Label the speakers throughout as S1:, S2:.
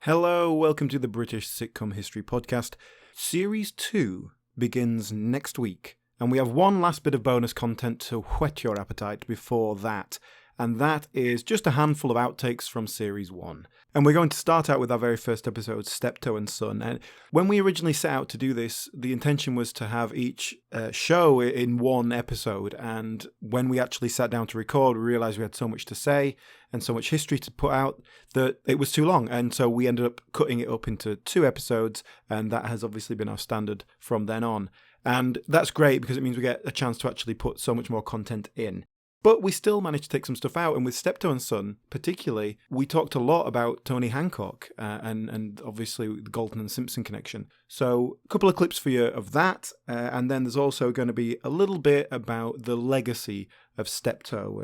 S1: Hello, welcome to the British Sitcom History Podcast. Series 2 begins next week, and we have one last bit of bonus content to whet your appetite before that, and that is just a handful of outtakes from Series 1. And we're going to start out with our very first episode, Steptoe and Sun. And when we originally set out to do this, the intention was to have each show in one episode, and when we actually sat down to record, we realised we had so much to say and so much history to put out that it was too long, and so we ended up cutting it up into 2 episodes, and that has obviously been our standard from then on. And that's great because it means we get a chance to actually put so much more content in. But we still managed to take some stuff out, and with Steptoe and Sun particularly, we talked a lot about Tony Hancock and obviously the Galton and Simpson connection. So a couple of clips for you of that, and then there's also going to be a little bit about the legacy of Steptoe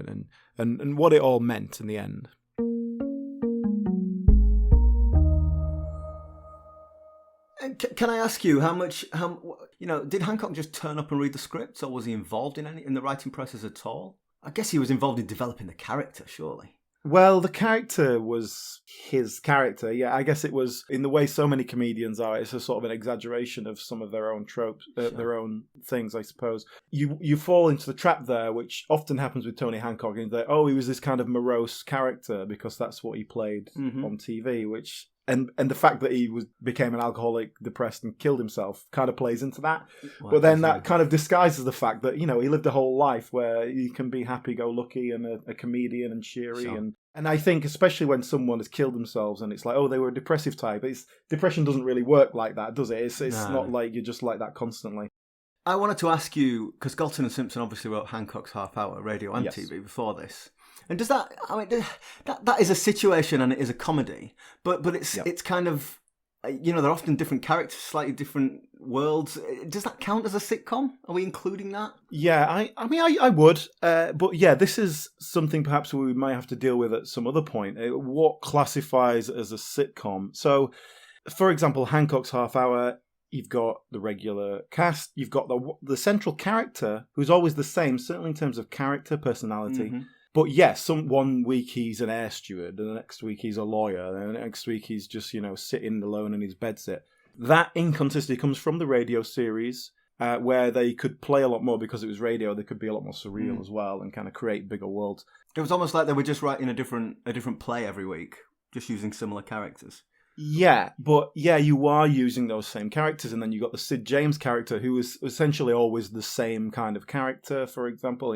S1: and what it all meant in the end.
S2: Can I ask you did Hancock just turn up and read the scripts, or was he involved in the writing process at all? I guess he was involved in developing the character, surely.
S1: Well, the character was his character. Yeah, I guess it was, in the way so many comedians are, it's a sort of an exaggeration of some of their own tropes,
S2: Sure.
S1: their own things, I suppose. You fall into the trap there, which often happens with Tony Hancock, in that, he was this kind of morose character because that's what he played on TV, which... And the fact that he became an alcoholic, depressed, and killed himself kind of plays into that.
S2: Well,
S1: but then that kind of disguises the fact that, he lived a whole life where he can be happy-go-lucky and a comedian and cheery.
S2: Sure.
S1: And I think, especially when someone has killed themselves and it's like, they were a depressive type. Depression doesn't really work like that, does it? It's not like you're just like that constantly.
S2: I wanted to ask you, because Galton and Simpson obviously wrote Hancock's Half Hour, radio and TV before this. And does that, that is a situation and it is a comedy, but it's kind of, they're often different characters, slightly different worlds. Does that count as a sitcom? Are we including that?
S1: Yeah, I would. But yeah, this is something perhaps we might have to deal with at some other point. What classifies as a sitcom? So, for example, Hancock's Half Hour, you've got the regular cast, you've got the central character, who's always the same, certainly in terms of character, personality. Mm-hmm. But yes, one week he's an air steward, and the next week he's a lawyer, and the next week he's just, sitting alone in his bedsit. That inconsistency comes from the radio series, where they could play a lot more because it was radio. They could be a lot more surreal as well and kind of create bigger worlds.
S2: It was almost like they were just writing a different play every week, just using similar characters.
S1: Yeah, but you are using those same characters, and then you got the Sid James character, who is essentially always the same kind of character, for example,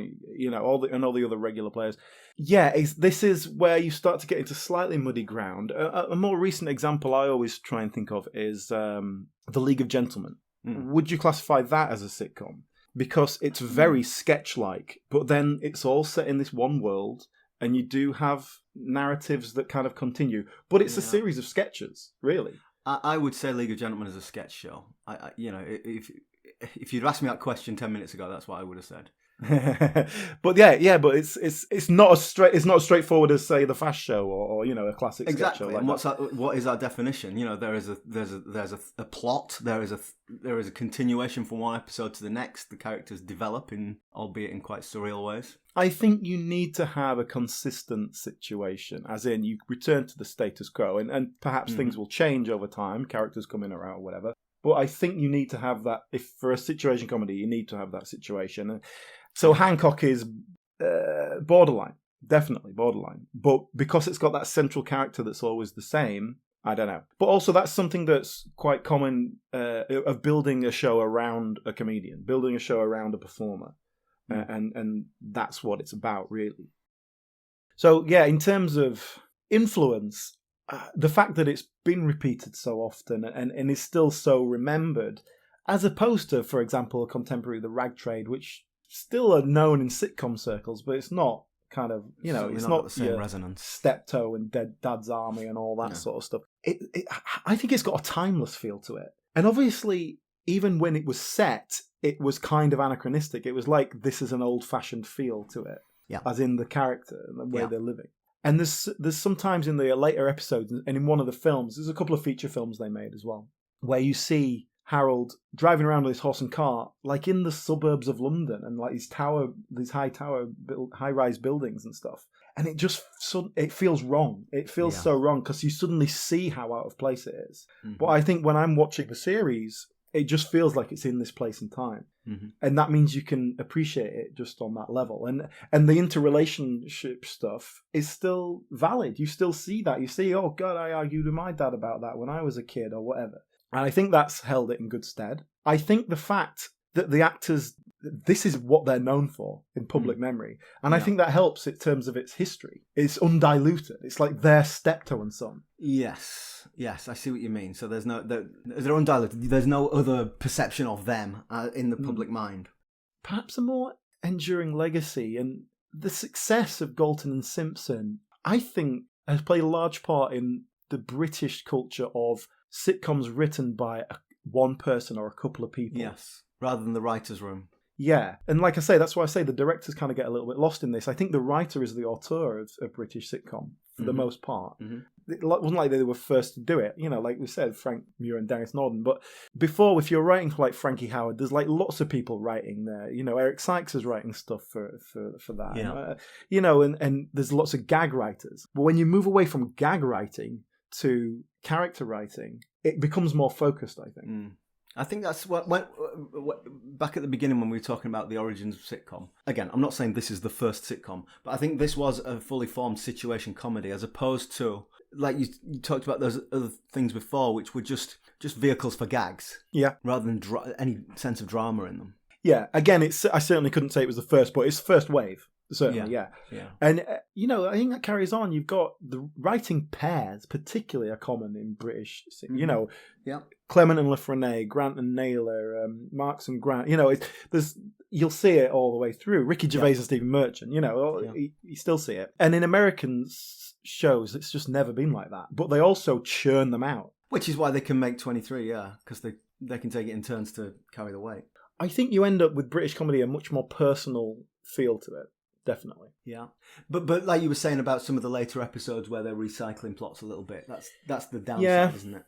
S1: all the other regular players. Yeah, this is where you start to get into slightly muddy ground. A more recent example I always try and think of is The League of Gentlemen. Would you classify that as a sitcom? Because it's very sketch-like, but then it's all set in this one world, and you do have narratives that kind of continue, but it's a series of sketches, really.
S2: I would say League of Gentlemen is a sketch show. If you'd asked me that question 10 minutes ago, that's what I would have said.
S1: But but it's not as straightforward as, say, the Fast Show or a classic sketch show.
S2: Like and what is our definition? There's a plot. There is a continuation from one episode to the next. The characters develop albeit in quite surreal ways.
S1: I think you need to have a consistent situation, as in you return to the status quo, and perhaps things will change over time. Characters come in or out or whatever. But I think you need to have that. If for a situation comedy, you need to have that situation. So Hancock is borderline, definitely borderline. But because it's got that central character that's always the same, I don't know. But also that's something that's quite common of building a show around a comedian, building a show around a performer. And that's what it's about, really. So, yeah, in terms of influence, the fact that it's been repeated so often and is still so remembered, as opposed to, for example, a contemporary The Rag Trade, which still are known in sitcom circles, but it's not kind of, it's not
S2: the same resonance.
S1: Steptoe and Dead Dad's Army and all that sort of stuff. I think it's got a timeless feel to it. And obviously, even when it was set, it was kind of anachronistic. It was like, this is an old-fashioned feel to it, as in the character and the way they're living. And there's sometimes in the later episodes, and in one of the films, there's a couple of feature films they made as well, where you see Harold driving around with his horse and cart, like in the suburbs of London, and like these high-rise buildings and stuff. And it feels wrong. It feels so wrong because you suddenly see how out of place it is. Mm-hmm. But I think when I'm watching the series, it just feels like it's in this place and time. Mm-hmm. And that means you can appreciate it just on that level. And the interrelationship stuff is still valid. You still see that. You see, oh God, I argued with my dad about that when I was a kid or whatever. And I think that's held it in good stead. I think the fact that the actors, this is what they're known for in public memory. And I think that helps in terms of its history. It's undiluted. It's like their Steptoe and Sun.
S2: Yes, I see what you mean. So they're undiluted. There's no other perception of them in the public mind.
S1: Perhaps a more enduring legacy, and the success of Galton and Simpson, I think, has played a large part in the British culture of sitcoms written by one person or a couple of people.
S2: Yes, rather than the writer's room.
S1: Yeah, and like I say, that's why I say the directors kind of get a little bit lost in this. I think the writer is the auteur of British sitcom for the most part. Mm-hmm. It wasn't like they were first to do it, like we said, Frank Muir and Dennis Norden. But before, if you're writing for like Frankie Howerd, there's like lots of people writing there. Eric Sykes is writing stuff for that. Yeah. And there's lots of gag writers. But when you move away from gag writing to character writing, it becomes more focused, I think. Mm.
S2: I think that's what back at the beginning when we were talking about the origins of sitcom. Again, I'm not saying this is the first sitcom, but I think this was a fully formed situation comedy as opposed to, like you talked about those other things before, which were just vehicles for gags.
S1: Yeah.
S2: Rather than any sense of drama in them.
S1: Yeah. Again, I certainly couldn't say it was the first, but it's first wave. Certainly, yeah. And, I think that carries on. You've got the writing pairs, particularly are common in British, Clement and LaFrennay, Grant and Naylor, Marks and Grant. You'll see it all the way through. Ricky Gervais and Stephen Merchant, you still see it. And in American shows, it's just never been like that. But they also churn them out.
S2: Which is why they can make 23, because they can take it in turns to carry the weight.
S1: I think you end up with British comedy a much more personal feel to it. Definitely.
S2: Yeah. But like you were saying about some of the later episodes where they're recycling plots a little bit, that's the downside, isn't it?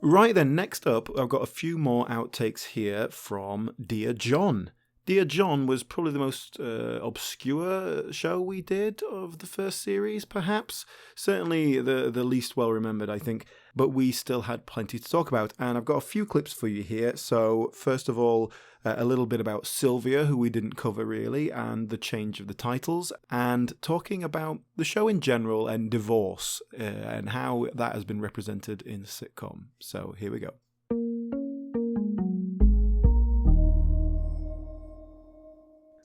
S1: Right then, next up, I've got a few more outtakes here from Dear John. Dear John was probably the most obscure show we did of the first series, perhaps. Certainly the least well-remembered, I think. But we still had plenty to talk about. And I've got a few clips for you here. So, first of all, a little bit about Sylvia, who we didn't cover really, and the change of the titles, and talking about the show in general and divorce, and how that has been represented in the sitcom. So, here we go.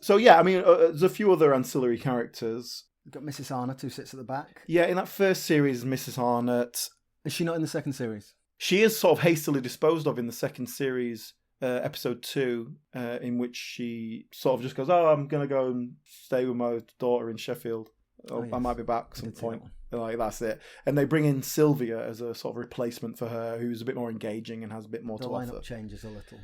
S1: So, there's a few other ancillary characters.
S2: You've got Mrs. Arnott, who sits at the back.
S1: Yeah, in that first series, Mrs. Arnott.
S2: Is she not in the second series?
S1: She is sort of hastily disposed of in the second series, episode 2, in which she sort of just goes, I'm going to go and stay with my daughter in Sheffield. Yes. I might be back at some point. Like, that's it. And they bring in Sylvia as a sort of replacement for her, who's a bit more engaging and has a bit more to offer.
S2: The lineup changes a little.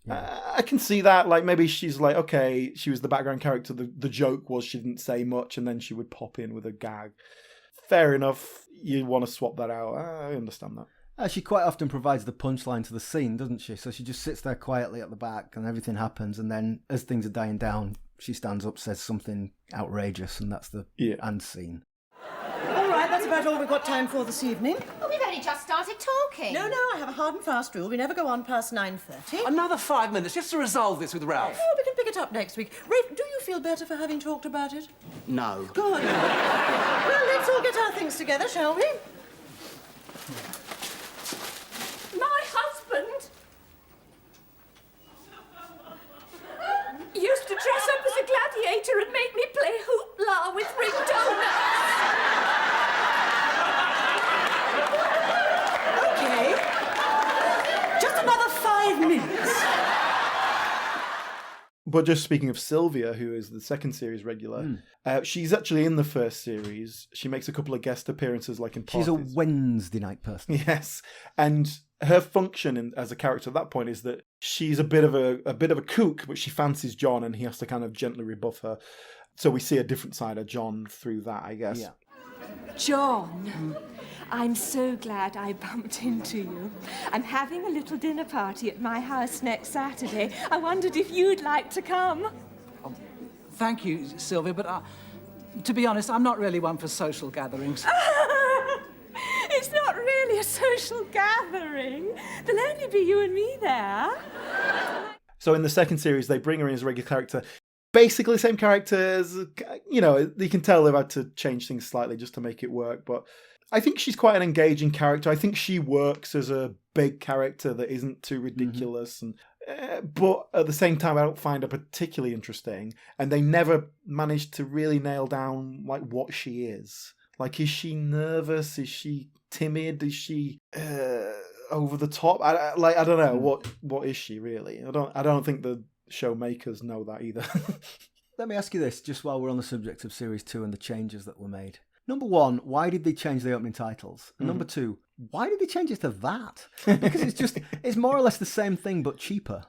S1: Yeah. I can see that. Like, maybe she's like, okay, she was the background character. The joke was she didn't say much, and then she would pop in with a gag. Fair enough. You want to swap that out. I understand that.
S2: She quite often provides the punchline to the scene, doesn't she? So she just sits there quietly at the back, and everything happens. And then, as things are dying down, she stands up, says something outrageous, and that's the end scene.
S3: All right, that's about all we've got time for this evening.
S4: Well, we've only just started talking.
S3: No, I have a hard and fast rule. We never go on past 9:30.
S5: Another 5 minutes just to resolve this with Ralph.
S3: Oh, we can pick it up next week. Rafe, do you feel better for having talked about it?
S5: No.
S3: Good. Well, let's all get our things together, shall we?
S4: My husband used to dress up as a gladiator and make me play hoopla with ring donuts.
S3: Okay. Just another 5 minutes.
S1: But just speaking of Sylvia, who is the second series regular, she's actually in the first series. She makes a couple of guest appearances, like in parties.
S2: She's a Wednesday night person.
S1: Yes. And her function as a character at that point is that she's a bit of a kook, but she fancies John, and he has to kind of gently rebuff her. So we see a different side of John through that, I guess.
S2: Yeah.
S4: John, I'm so glad I bumped into you. I'm having a little dinner party at my house next Saturday. I wondered if you'd like to come.
S5: Thank you, Sylvia, but to be honest, I'm not really one for social gatherings.
S4: It's not really a social gathering. There'll only be you and me there.
S1: So in the second series, they bring her in as a regular character. Basically the same characters, you can tell they've had to change things slightly just to make it work, but I think she's quite an engaging character. I think she works as a big character that isn't too ridiculous, and but at the same time I don't find her particularly interesting, and they never managed to really nail down like what she is. Like, is she nervous? Is she timid? Is she over the top? I don't know. What is she really? I don't think the show makers know that either.
S2: Let me ask you this, just while we're on the subject of Series 2 and the changes that were made. Number one, why did they change the opening titles? And number two, why did they change it to that? Because it's more or less the same thing, but cheaper.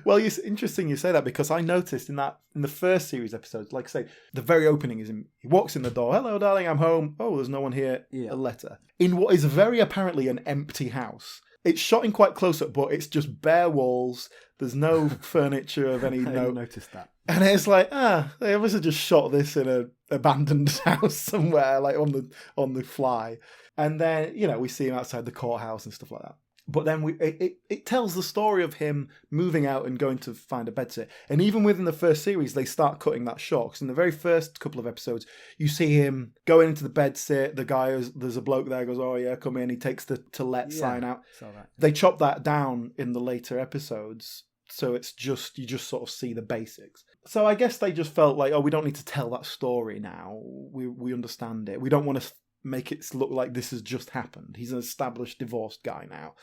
S1: Well, it's interesting you say that, because I noticed in the first series episodes, like I say, the very opening is he walks in the door, hello darling, I'm home, oh there's no one here, a letter. In what is very apparently an empty house. It's shot in quite close up, but it's just bare walls. There's no furniture of any note.
S2: I noticed that.
S1: And it's like, they obviously just shot this in an abandoned house somewhere, like on the fly. And then, we see him outside the courthouse and stuff like that. But then it tells the story of him moving out and going to find a bedsit. And even within the first series, they start cutting that short. Because in the very first couple of episodes, you see him going into the bedsit. The guy, there's a bloke there, goes, oh yeah, come in. He takes the to let sign out.
S2: Saw that.
S1: They chop that down in the later episodes. So it's just, you just sort of see the basics. So I guess they just felt like, we don't need to tell that story now. We understand it. We don't want to make it look like this has just happened. He's an established divorced guy now.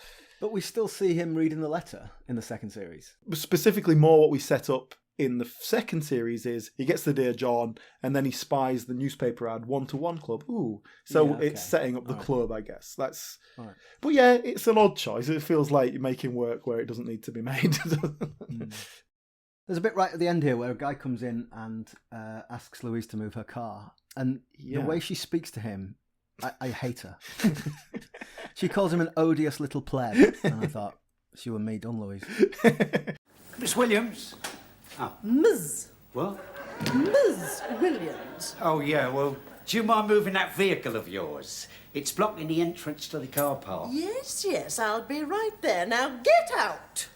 S2: But we still see him reading the letter in the second series.
S1: Specifically, more what we set up in the second series is he gets the Dear John, and then he spies the newspaper ad 1-to-1 club. Ooh. So it's setting up the club, I guess. That's. Right. But yeah, it's an odd choice. It feels like you're making work where it doesn't need to be made.
S2: There's a bit right at the end here where a guy comes in and asks Louise to move her car. And the way she speaks to him, I hate her. She calls him an odious little pleb. And I thought, it's you and me done, Louise.
S6: Miss Williams? Oh.
S3: Ms.
S6: What?
S3: Ms. Williams.
S6: Oh, yeah, well, do you mind moving that vehicle of yours? It's blocking the entrance to the car park.
S3: Yes, I'll be right there. Now get out.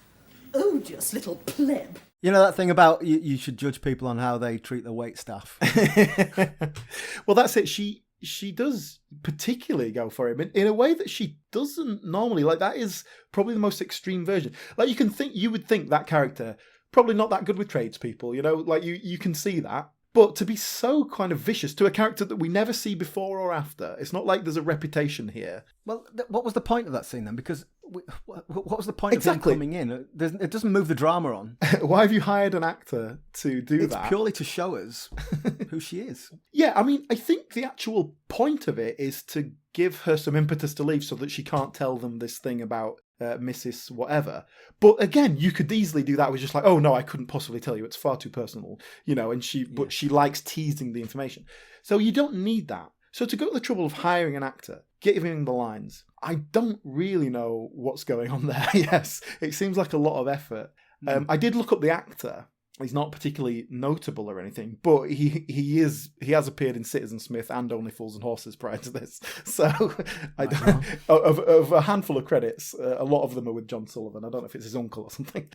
S3: Odious little pleb.
S2: You know that thing about you should judge people on how they treat the wait staff?
S1: Well, that's it. She does particularly go for him in a way that she doesn't normally. Like, that is probably the most extreme version. Like, you would think that character probably not that good with tradespeople, like you can see that. But to be so kind of vicious to a character that we never see before or after, it's not like there's a reputation here.
S2: Well, what was the point of that scene then? Because what was the point of him coming in? It doesn't move the drama on.
S1: Why have you hired an actor to do that?
S2: It's purely to show us who she is.
S1: Yeah, I mean, I think the actual point of it is to give her some impetus to leave so that she can't tell them this thing about Mrs. whatever. But again, you could easily do that with just like, oh no, I couldn't possibly tell you, it's far too personal, and but she likes teasing the information. So you don't need that. So to go to the trouble of hiring an actor, giving the lines, I don't really know what's going on there. Yes, it seems like a lot of effort. I did look up the actor. He's not particularly notable or anything, but he has appeared in Citizen Smith and Only Fools and Horses prior to this. So of a handful of credits, a lot of them are with John Sullivan. I don't know if it's his uncle or something.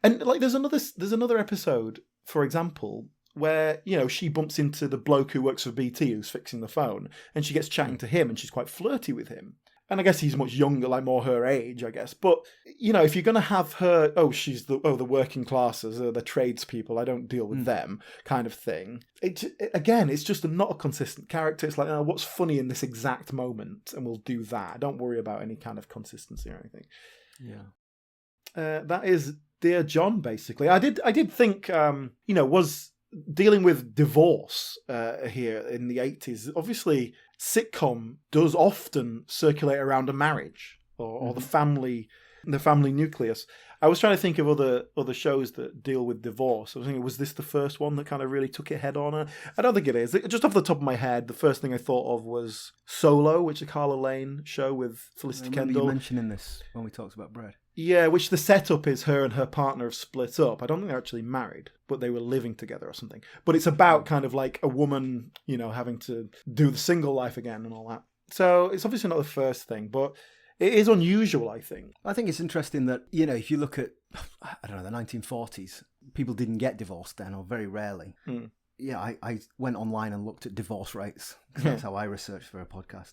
S1: And like there's another episode, for example, where she bumps into the bloke who works for BT who's fixing the phone, and she gets chatting to him, and she's quite flirty with him. And I guess he's much younger, like more her age, I guess. But, if you're going to have her, she's the working classes, the tradespeople, I don't deal with them kind of thing. It's just not a consistent character. It's like, what's funny in this exact moment? And we'll do that. Don't worry about any kind of consistency or anything. Yeah. That is Dear John, basically. I did think, was dealing with divorce here in the 80s, obviously sitcom does often circulate around a marriage or the family the family nucleus. I was trying to think of other shows that deal with divorce. I was thinking, was this the first one that kind of really took it head on? I don't think it is. Just off the top of my head, the first thing I thought of was Solo, which is a Carla Lane show with Felicity Kendall.
S2: You mentioning this when we talked about bread.
S1: Yeah, which the setup is her and her partner have split up. I don't think they're actually married, but they were living together or something. But it's about kind of like a woman, having to do the single life again and all that. So it's obviously not the first thing, but it is unusual, I think.
S2: I think it's interesting that, if you look at, I don't know, the 1940s, people didn't get divorced then, or very rarely.
S1: Mm.
S2: Yeah, I went online and looked at divorce rates, because that's how I researched for a podcast.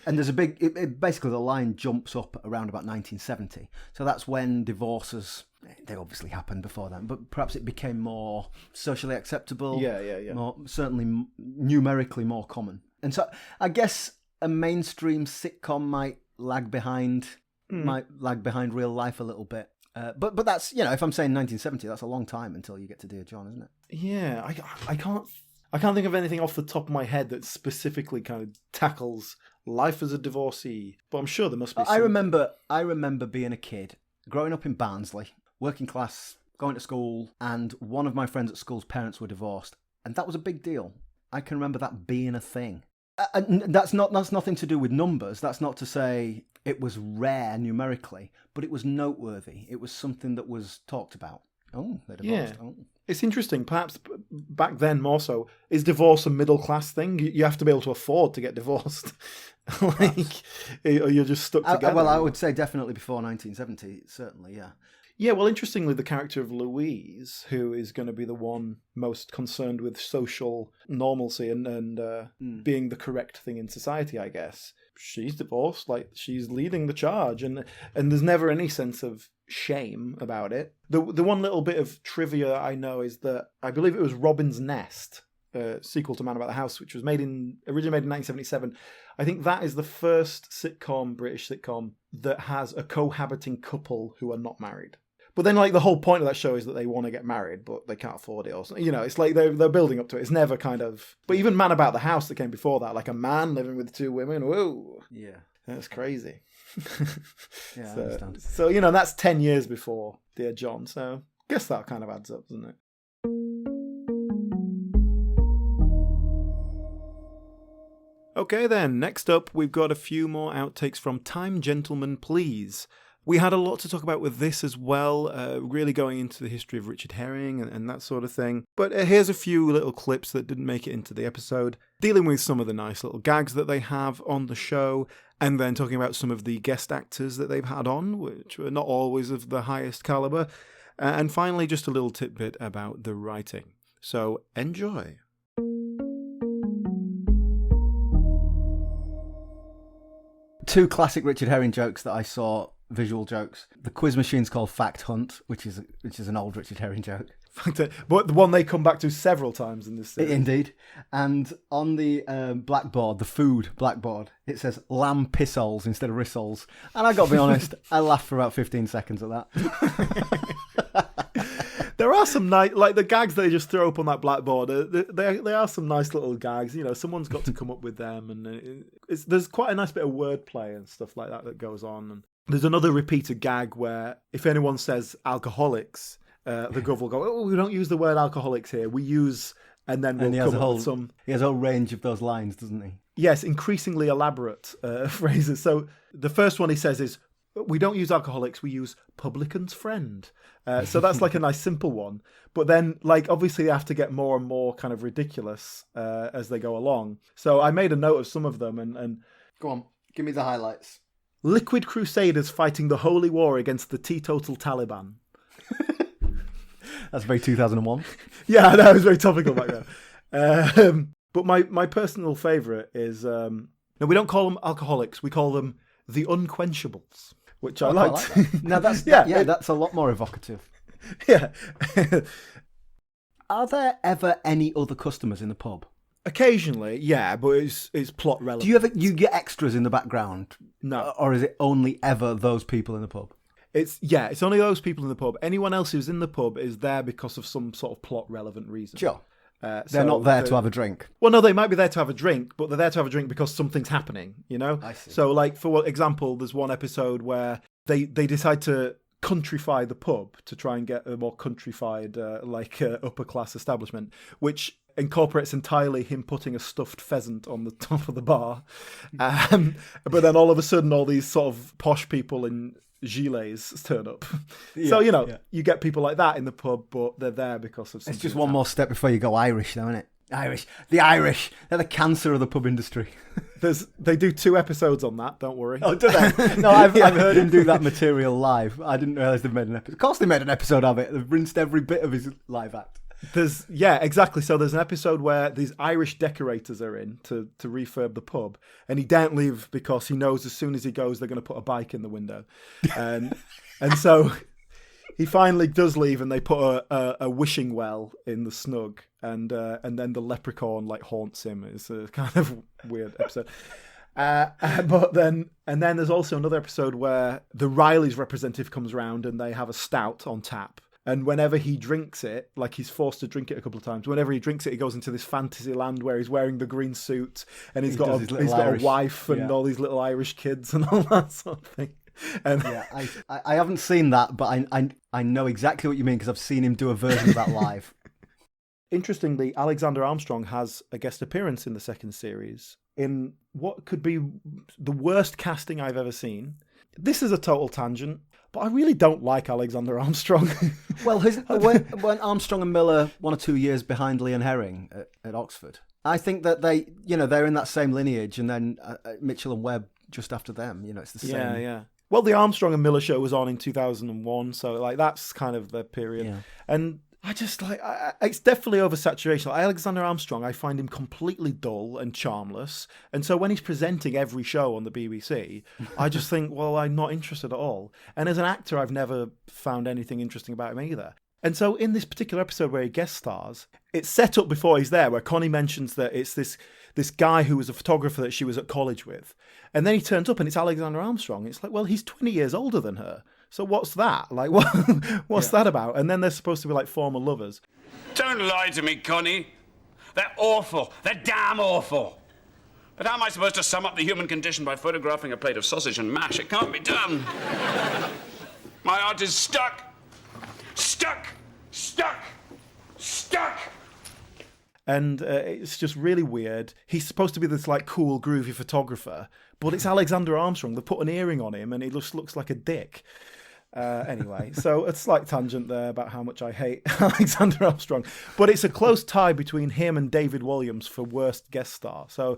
S2: And there's a big, basically the line jumps up around about 1970. So that's when divorces, they obviously happened before then, but perhaps it became more socially acceptable.
S1: Yeah.
S2: More, certainly numerically more common. And so I guess a mainstream sitcom might lag behind real life a little bit. But that's, if I'm saying 1970, that's a long time until you get to Dear John, isn't it?
S1: Yeah, I can't think of anything off the top of my head that specifically kind of tackles life as a divorcee. But I'm sure there must be.
S2: I remember being a kid, growing up in Barnsley, working class, going to school, and one of my friends at school's parents were divorced, and that was a big deal. I can remember that being a thing. And that's nothing to do with numbers. That's not to say it was rare numerically, but it was noteworthy. It was something that was talked about. Oh, they're divorced.
S1: Yeah.
S2: Oh.
S1: It's interesting. Perhaps back then more so. Is divorce a middle class thing? You have to be able to afford to get divorced. Or you're just stuck together.
S2: Well, I would say definitely before 1970, certainly, yeah.
S1: Yeah, well, interestingly, the character of Louise, who is going to be the one most concerned with social normalcy and being the correct thing in society, I guess, she's divorced. Like, she's leading the charge, and there's never any sense of shame about it. The one little bit of trivia I know is that I believe it was Robin's Nest, sequel to Man About the House, which was originally made in 1977. I think that is the first British sitcom, that has a cohabiting couple who are not married. But then, like, the whole point of that show is that they want to get married, but they can't afford it. Or something. It's like they're building up to it. It's never kind of... But even Man About the House that came before that, like a man living with two women, whoa.
S2: Yeah.
S1: That's crazy.
S2: Yeah, I understand.
S1: So, that's 10 years before Dear John. So, I guess that kind of adds up, doesn't it? Okay then, next up we've got a few more outtakes from Time Gentlemen Please. We had a lot to talk about with this as well, really going into the history of Richard Herring and that sort of thing. But here's a few little clips that didn't make it into the episode, dealing with some of the nice little gags that they have on the show, and then talking about some of the guest actors that they've had on, which were not always of the highest caliber. And finally, just a little tidbit about the writing. So, enjoy.
S2: Two classic Richard Herring jokes that I saw, visual jokes. The quiz machine's called Fact Hunt, which is an old Richard Herring joke.
S1: But the one they come back to several times in this series.
S2: Indeed. And on the blackboard, the food blackboard, it says lamb pissoles instead of rissoles. And I got to be honest, I laughed for about 15 seconds at that.
S1: There are some nice, like the gags they just throw up on that blackboard. There are some nice little gags. Someone's got to come up with them, and there's quite a nice bit of wordplay and stuff like that goes on. And there's another repeated gag where if anyone says alcoholics, the Gov will go, "Oh, we don't use the word alcoholics here. We use," and then we'll come up with some.
S2: He has a whole range of those lines, doesn't he?
S1: Yes, increasingly elaborate phrases. So the first one he says is, "We don't use alcoholics. We use publican's friend." So that's like a nice simple one. But then, like, obviously they have to get more and more kind of ridiculous as they go along. So I made a note of some of them and
S2: Go on, give me the highlights.
S1: Liquid crusaders fighting the holy war against the teetotal Taliban.
S2: That's very 2001.
S1: Yeah, I know, it was very topical back then. But my personal favourite is, no, we don't call them alcoholics, we call them the unquenchables. Which I liked.
S2: I like that. Now that's that's a lot more evocative.
S1: Yeah.
S2: Are there ever any other customers in the pub?
S1: Occasionally, yeah, but it's plot relevant.
S2: Do you get extras in the background?
S1: No.
S2: Or is it only ever those people in the pub?
S1: It's only those people in the pub. Anyone else who's in the pub is there because of some sort of plot relevant reason.
S2: Sure. They're not there to have a drink.
S1: Well, no, they might be there to have a drink, but they're there to have a drink because something's happening,
S2: I see.
S1: So, like, for example, there's one episode where they decide to countrify the pub to try and get a more countrified, upper class establishment, which incorporates entirely him putting a stuffed pheasant on the top of the bar. But then all of a sudden, all these sort of posh people in gilets turn up. So, you get people like that in the pub, but they're there because of something.
S2: It's just one more step before you go Irish, though, isn't it? The Irish, they're the cancer of the pub industry.
S1: They do 2 episodes on that, don't worry.
S2: Oh, do they? No, I've heard him do that material live. I didn't realise they've made an episode. Of course they made an episode of it. They've rinsed every bit of his live act.
S1: Exactly. So there's an episode where these Irish decorators are in to refurb the pub, and he daren't leave because he knows as soon as he goes, they're going to put a bike in the window. And so he finally does leave, and they put a wishing well in the snug, and then the leprechaun haunts him. It's a kind of weird episode. But then there's also another episode where the Riley's representative comes round and they have a stout on tap. And whenever he drinks it, he's forced to drink it a couple of times, whenever he drinks it, he goes into this fantasy land where he's wearing the green suit and he's got a wife and all these little Irish kids and all that sort of thing. And
S2: I haven't seen that, but I know exactly what you mean because I've seen him do a version of that live.
S1: Interestingly, Alexander Armstrong has a guest appearance in the second series in what could be the worst casting I've ever seen. This is a total tangent, but I really don't like Alexander Armstrong.
S2: Well, when Armstrong and Miller 1 or 2 years behind Lee and Herring at Oxford, I think that they're in that same lineage, and then Mitchell and Webb just after them. It's the same.
S1: Yeah. Well, the Armstrong and Miller show was on in 2001, so that's kind of the period. Yeah. And I just it's definitely oversaturation. Alexander Armstrong, I find him completely dull and charmless. And so when he's presenting every show on the BBC, I just think, well, I'm not interested at all. And as an actor, I've never found anything interesting about him either. And so in this particular episode where he guest stars, it's set up before he's there, where Connie mentions that it's this guy who was a photographer that she was at college with. And then he turns up and it's Alexander Armstrong. It's well, he's 20 years older than her. So what's that? What's that about? And then they're supposed to be former lovers.
S7: Don't lie to me, Connie. They're awful. They're damn awful. But how am I supposed to sum up the human condition by photographing a plate of sausage and mash? It can't be done. My art is stuck. Stuck. Stuck. Stuck.
S1: And it's just really weird. He's supposed to be this cool, groovy photographer, but it's Alexander Armstrong. They put an earring on him and he just looks like a dick. Anyway, so a slight tangent there about how much I hate Alexander Armstrong. But it's a close tie between him and David Walliams for worst guest star. So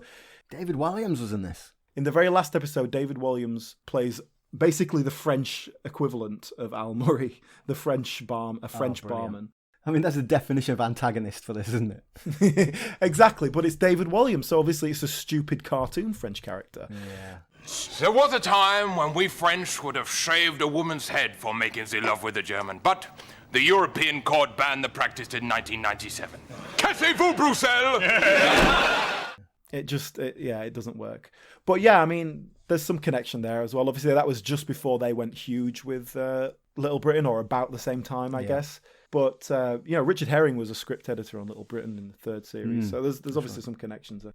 S2: David Walliams was in this.
S1: In the very last episode, David Walliams plays basically the French equivalent of Al Murray, the French barman.
S2: I mean, that's the definition of antagonist for this, isn't it?
S1: Exactly, but it's David Walliams, so obviously it's a stupid cartoon French character.
S2: Yeah.
S8: There was a time when we French would have shaved a woman's head for making the love with a German, but the European court banned the practice in 1997. Cassez-vous, Bruxelles!
S1: It doesn't work. But yeah, I mean, there's some connection there as well. Obviously, that was just before they went huge with Little Britain, or about the same time, I guess. But, Richard Herring was a script editor on Little Britain in the third series, so there's obviously some connections there.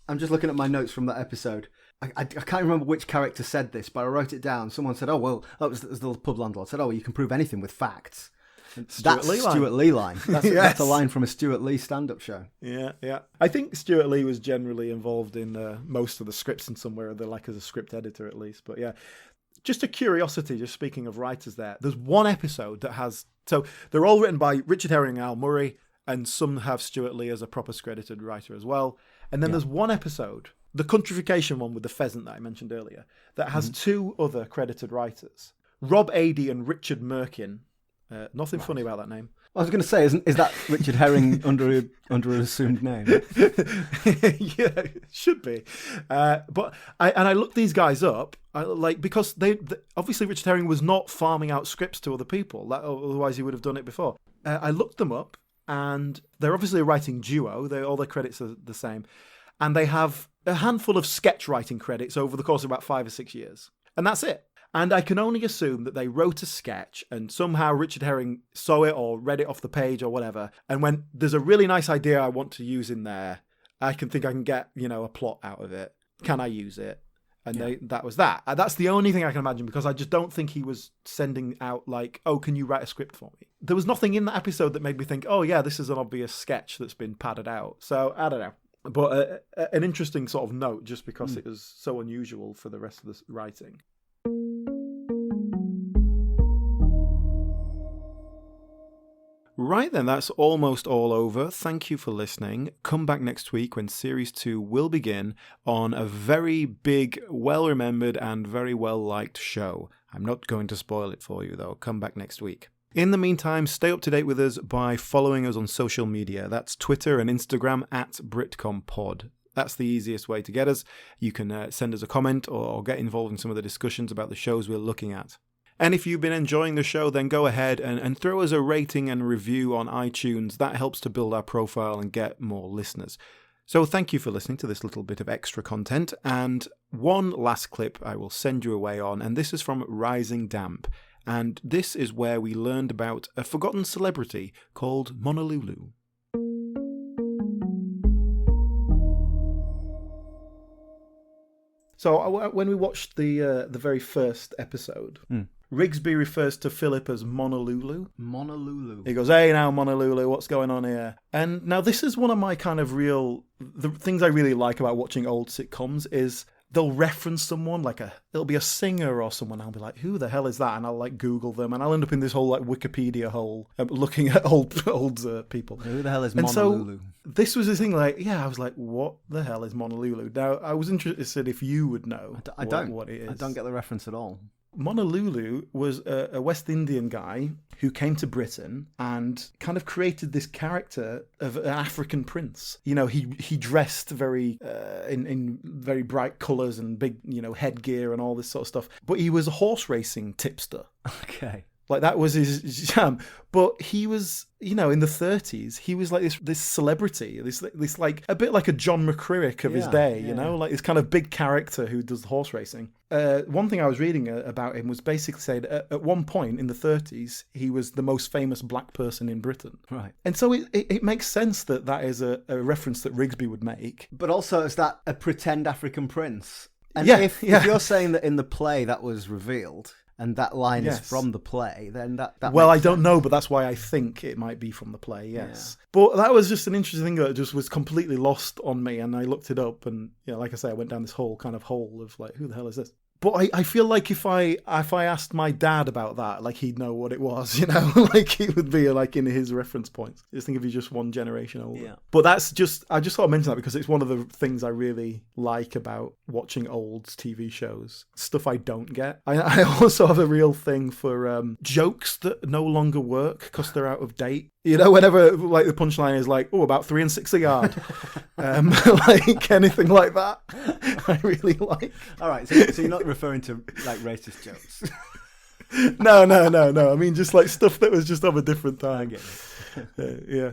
S2: I'm just looking at my notes from that episode. I can't remember which character said this, but I wrote it down. Someone said, that was the pub landlord. Said, you can prove anything with facts. That's Stuart Lee line. That's a line from a Stuart Lee stand-up show.
S1: Yeah. I think Stuart Lee was generally involved in most of the scripts in some way or other, as a script editor at least. But yeah, just a curiosity, just speaking of writers there's one episode that has... So they're all written by Richard Herring and Al Murray, and some have Stuart Lee as a proper credited writer as well. And then there's one episode, the countrification one with the pheasant that I mentioned earlier, that has two other credited writers, Rob Adey and Richard Merkin. Nothing funny about that name.
S2: I was going to say, is that Richard Herring under an assumed name?
S1: Yeah, it should be. But I looked these guys up, because they obviously Richard Herring was not farming out scripts to other people. Otherwise, he would have done it before. I looked them up, and they're obviously a writing duo. All their credits are the same, and they have a handful of sketch writing credits over the course of about 5 or 6 years, and that's it. And I can only assume that they wrote a sketch and somehow Richard Herring saw it or read it off the page or whatever and went, there's a really nice idea I want to use in there. I can get, a plot out of it. Can I use it? And that was that. That's the only thing I can imagine, because I just don't think he was sending out like, oh, can you write a script for me? There was nothing in that episode that made me think, oh yeah, this is an obvious sketch that's been padded out. So I don't know. But an interesting sort of note, just because it was so unusual for the rest of the writing. Right then, that's almost all over. Thank you for listening. Come back next week when Series 2 will begin on a very big, well-remembered and very well-liked show. I'm not going to spoil it for you, though. Come back next week. In the meantime, stay up to date with us by following us on social media. That's Twitter and Instagram @BritcomPod. That's the easiest way to get us. You can send us a comment or get involved in some of the discussions about the shows we're looking at. And if you've been enjoying the show, then go ahead and throw us a rating and review on iTunes. That helps to build our profile and get more listeners. So thank you for listening to this little bit of extra content. And one last clip I will send you away on, and this is from Rising Damp. And this is where we learned about a forgotten celebrity called Monolulu. So when we watched the very first episode... Rigsby refers to Philip as Monolulu.
S2: Monolulu.
S1: He goes, hey now Monolulu, what's going on here? And now this is one of my kind of the things I really like about watching old sitcoms is they'll reference someone, it'll be a singer or someone, I'll be like, who the hell is that? And I'll like Google them, and I'll end up in this whole like Wikipedia hole looking at old people.
S2: Who the hell is Monolulu?
S1: So this was the thing, I was like, what the hell is Monolulu? Now, I was interested if you would know what it is.
S2: I don't get the reference at all.
S1: Monolulu was a West Indian guy who came to Britain and kind of created this character of an African prince. You know, he dressed very in very bright colours and big, headgear and all this sort of stuff. But he was a horse racing tipster.
S2: Okay.
S1: Like that was his jam. But he was, in the 30s, he was like this celebrity, this like a bit like a John McCririck of his day, like this kind of big character who does horse racing. One thing I was reading about him was basically saying at one point in the 30s, he was the most famous black person in Britain.
S2: Right.
S1: And so it makes sense that is a reference that Rigsby would make.
S2: But also, is that a pretend African prince? And if you're saying that in the play that was revealed... and that line is from the play, then that
S1: well, I
S2: makes
S1: don't
S2: sense.
S1: know, but that's why I think it might be from the play, yes. Yeah. But that was just an interesting thing that just was completely lost on me, and I looked it up, and like I say, I went down this whole kind of hole of like, who the hell is this? But I feel like if I asked my dad about that, like he'd know what it was, like it would be like in his reference points. Just think if he's just one generation older. Yeah. But I just thought I'd mention that because it's one of the things I really like about watching old TV shows. Stuff I don't get. I also have a real thing for jokes that no longer work because they're out of date. Whenever like the punchline is like, oh, about 3 and 6 a yard, like anything like that, I really like.
S2: All right, so you're not referring to like racist jokes?
S1: No. I mean, just like stuff that was just of a different time.
S2: I get it.
S1: Yeah.